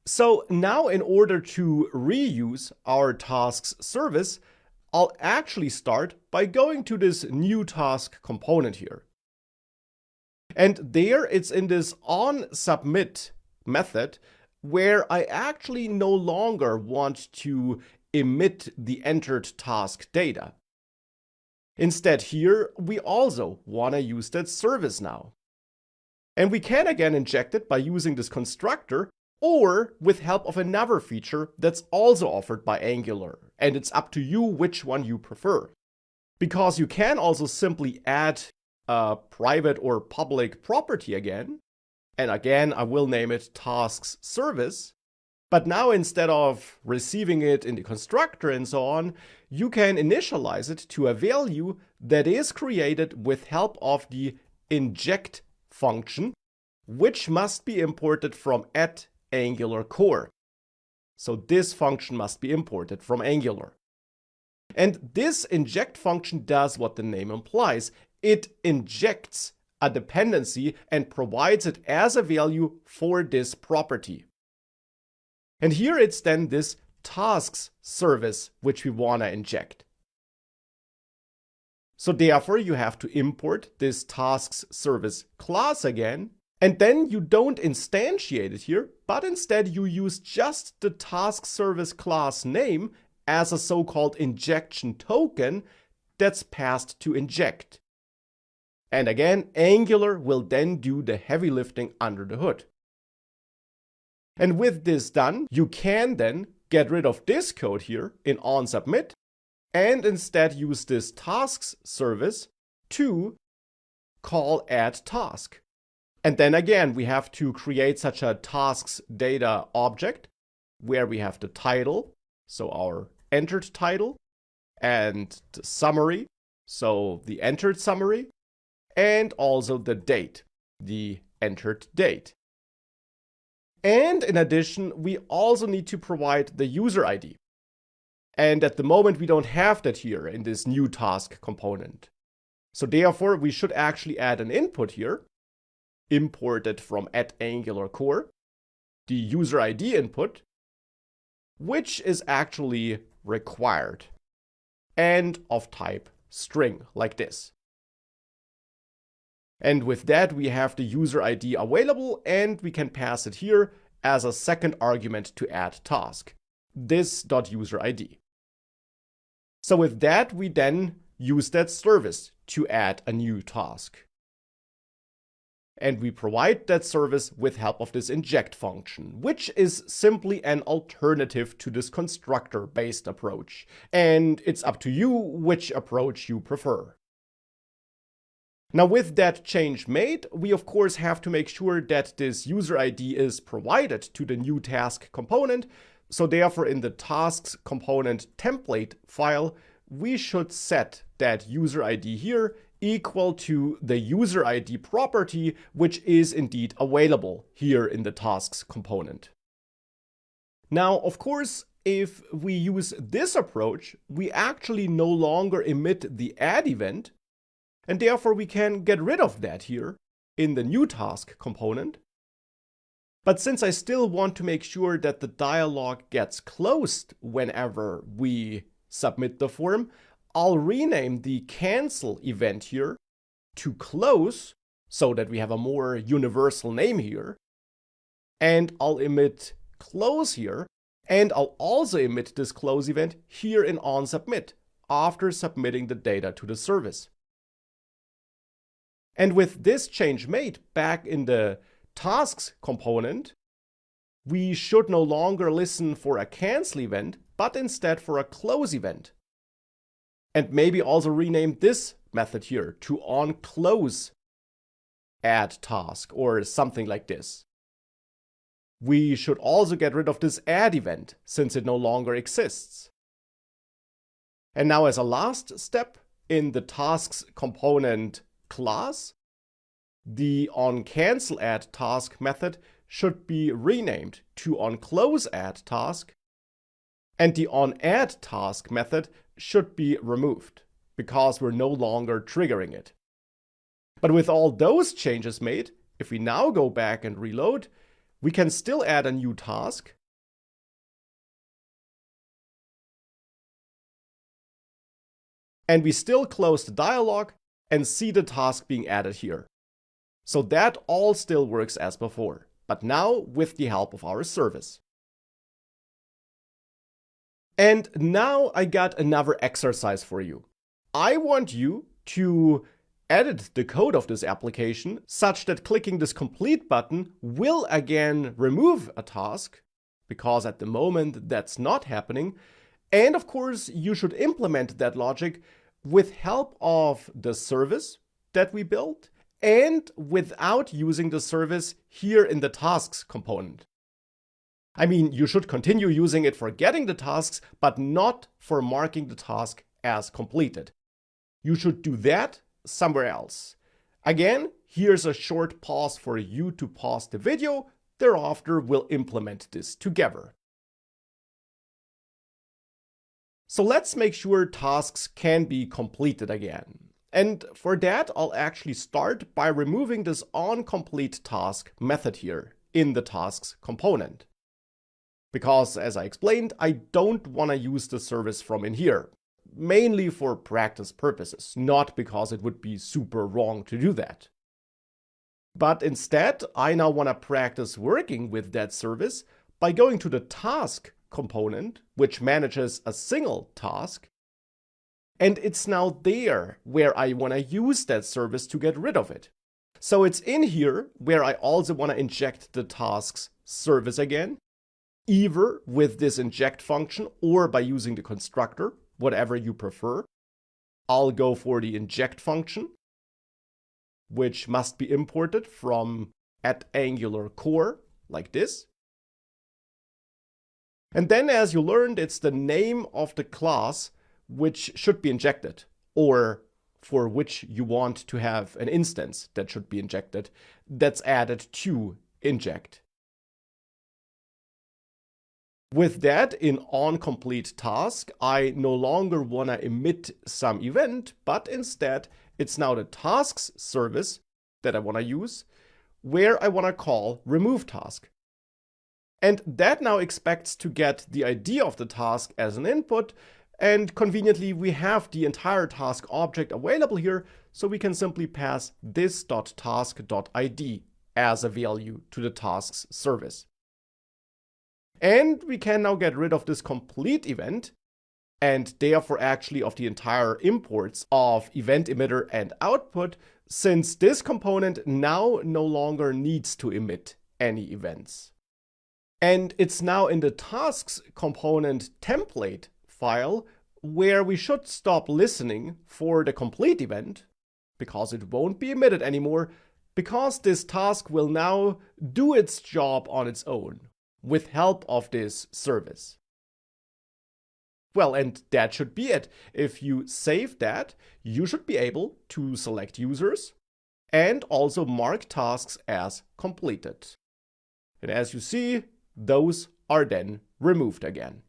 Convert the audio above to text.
So now in order to reuse our tasks service, I'll actually start by going to this new task component here. And there it's in this onSubmit method where I actually no longer want to emit the entered task data. Instead here, we also want to use that service now. And we can again inject it by using this constructor or with help of another feature that's also offered by Angular. And it's up to you which one you prefer. Because you can also simply add a private or public property again. And again, I will name it tasks service. But now instead of receiving it in the constructor and so on, you can initialize it to a value that is created with help of the inject function, which must be imported from @Angular core. So this function must be imported from Angular. And this inject function does what the name implies. It injects a dependency and provides it as a value for this property. And here it's then this tasks service which we want to inject. So therefore you have to import this tasks service class again, and then you don't instantiate it here, but instead you use just the task service class name as a so-called injection token that's passed to inject. And again, Angular will then do the heavy lifting under the hood. And with this done, you can then get rid of this code here in onSubmit and instead use this tasks service to call addTask. And then again, we have to create such a tasks data object where we have the title, so our entered title, and the summary, so the entered summary, and also the date, the entered date. And in addition, we also need to provide the user ID. And at the moment, we don't have that here in this new task component. So therefore, we should actually add an input here, imported from @Angular core, the user ID input, which is actually required, and of type string, like this. And with that, we have the user ID available, and we can pass it here as a second argument to add task, this.userID. So with that, we then use that service to add a new task. And we provide that service with help of this inject function, which is simply an alternative to this constructor-based approach. And it's up to you which approach you prefer. Now with that change made, we of course have to make sure that this user ID is provided to the new task component. So therefore in the tasks component template file, we should set that user ID here equal to the user ID property, which is indeed available here in the tasks component. Now, of course, if we use this approach, we actually no longer emit the add event, and therefore we can get rid of that here in the new task component. But since I still want to make sure that the dialog gets closed whenever we submit the form, I'll rename the cancel event here to close so that we have a more universal name here. And I'll emit close here, and I'll also emit this close event here in onSubmit after submitting the data to the service. And with this change made back in the tasks component, we should no longer listen for a cancel event, but instead for a close event. And maybe also rename this method here to onClose add task or something like this. We should also get rid of this add event since it no longer exists. And now as a last step in the tasks component class, the onCancelAddTask method should be renamed to onCloseAddTask, and the onAddTask method should be removed because we're no longer triggering it. But with all those changes made, if we now go back and reload, We can still add a new task. And we still close the dialog and see the task being added here. So that all still works as before, but now with the help of our service. And now I got another exercise for you. I want you to edit the code of this application such that clicking this complete button will again remove a task, because at the moment that's not happening. And of course, you should implement that logic with help of the service that we built and without using the service here in the tasks component. I mean, you should continue using it for getting the tasks, but not for marking the task as completed. You should do that somewhere else. Again, here's a short pause for you to pause the video. Thereafter, we'll implement this together. So let's make sure tasks can be completed again. And for that, I'll actually start by removing this onCompleteTask method here in the tasks component. Because, as I explained, I don't want to use the service from in here, mainly for practice purposes, not because it would be super wrong to do that. But instead, I now want to practice working with that service by going to the task component, which manages a single task. And it's now there where I want to use that service to get rid of it. So it's in here where I also want to inject the tasks service again, either with this inject function or by using the constructor, whatever you prefer. I'll go for the inject function, which must be imported from @AngularCore, like this. And then, as you learned, it's the name of the class which should be injected, or for which you want to have an instance that should be injected, that's added to inject. With that, in onCompleteTask, I no longer want to emit some event, but instead, it's now the tasks service that I want to use, where I want to call removeTask. And that now expects to get the ID of the task as an input, and conveniently we have the entire task object available here, so we can simply pass this.task.id as a value to the tasks service. And we can now get rid of this complete event, and therefore actually of the entire imports of event emitter and output, since this component now no longer needs to emit any events. And it's now in the tasks component template file where we should stop listening for the complete event, because it won't be emitted anymore, because this task will now do its job on its own with help of this service. Well, and that should be it. If you save that, you should be able to select users and also mark tasks as completed. And as you see, those are then removed again.